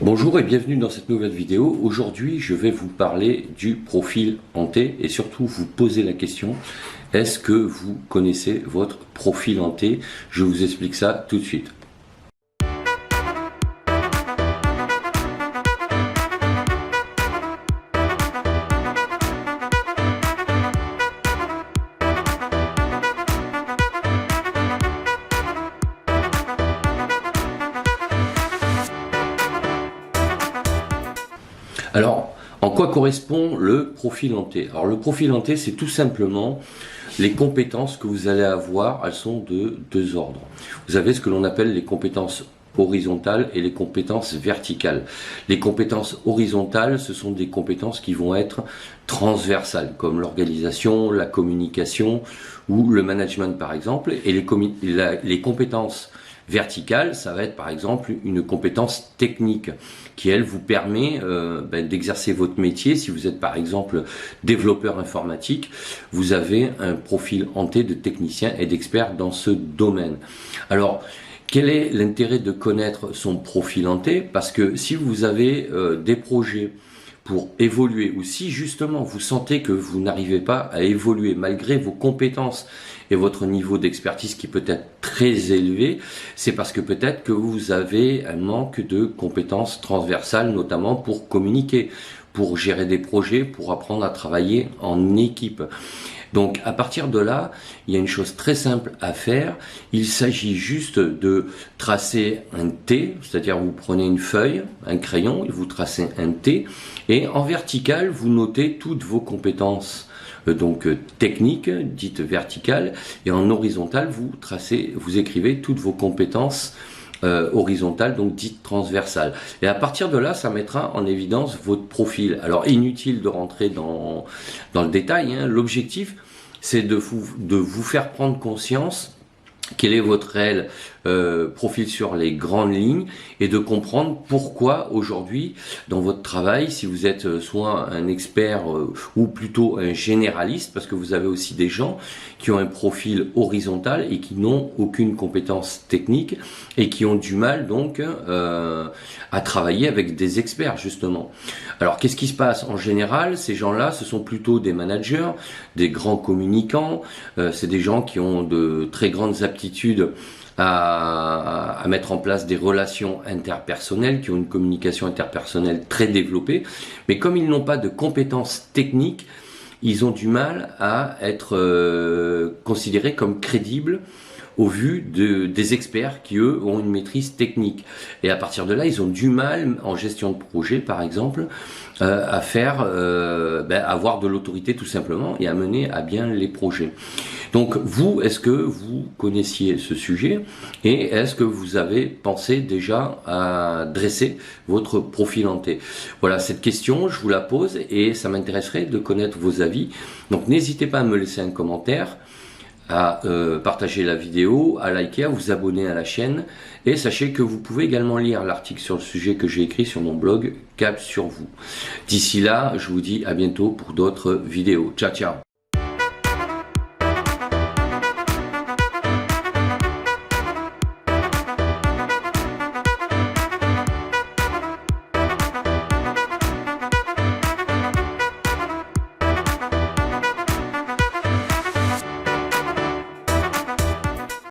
Bonjour et bienvenue dans cette nouvelle vidéo. Aujourd'hui, je vais vous parler du profil hanté et surtout vous poser la question, est-ce que vous connaissez votre profil hanté? Je vous explique ça tout de suite. Alors, en quoi correspond le profil hanté? Alors, le profil hanté, c'est tout simplement les compétences que vous allez avoir. Elles sont de deux ordres. Vous avez ce que l'on appelle les compétences horizontales et les compétences verticales. Les compétences horizontales, ce sont des compétences qui vont être transversales, comme l'organisation, la communication ou le management par exemple. Et les compétences verticale, ça va être par exemple une compétence technique qui elle vous permet d'exercer votre métier. Si vous êtes par exemple développeur informatique, vous avez un profil hanté de technicien et d'expert dans ce domaine. Alors, quel est l'intérêt de connaître son profil hanté? Parce que si vous avez des projets pour évoluer, ou si justement vous sentez que vous n'arrivez pas à évoluer malgré vos compétences et votre niveau d'expertise qui peut être très élevé, c'est parce que peut-être que vous avez un manque de compétences transversales, notamment pour communiquer, pour gérer des projets, pour apprendre à travailler en équipe. Donc à partir de là, il y a une chose très simple à faire. Il s'agit juste de tracer un T, c'est-à-dire vous prenez une feuille, un crayon, et vous tracez un T, et en vertical, vous notez toutes vos compétences techniques, dites verticales, et en horizontal, vous écrivez toutes vos compétences horizontale, donc dite transversale. Et à partir de là, ça mettra en évidence votre profil. Alors, inutile de rentrer dans le détail, hein. L'objectif, c'est de vous faire prendre conscience quel est votre réel profil sur les grandes lignes et de comprendre pourquoi aujourd'hui dans votre travail, si vous êtes soit un expert ou plutôt un généraliste, parce que vous avez aussi des gens qui ont un profil horizontal et qui n'ont aucune compétence technique et qui ont du mal donc à travailler avec des experts justement. Alors qu'est-ce qui se passe en général? Ces gens-là, ce sont plutôt des managers, des grands communicants, c'est des gens qui ont de très grandes aptitudes à mettre en place des relations interpersonnelles, qui ont une communication interpersonnelle très développée, mais comme ils n'ont pas de compétences techniques, ils ont du mal à être considérés comme crédibles au vu des experts qui, eux, ont une maîtrise technique. Et à partir de là, ils ont du mal, en gestion de projet, par exemple, à faire, avoir de l'autorité tout simplement et à mener à bien les projets. Donc vous, est-ce que vous connaissiez ce sujet et est-ce que vous avez pensé déjà à dresser votre profil hanté? Voilà, cette question, je vous la pose et ça m'intéresserait de connaître vos avis. Donc n'hésitez pas à me laisser un commentaire, à partager la vidéo, à liker, à vous abonner à la chaîne et sachez que vous pouvez également lire l'article sur le sujet que j'ai écrit sur mon blog Cap sur vous. D'ici là, je vous dis à bientôt pour d'autres vidéos. Ciao ciao.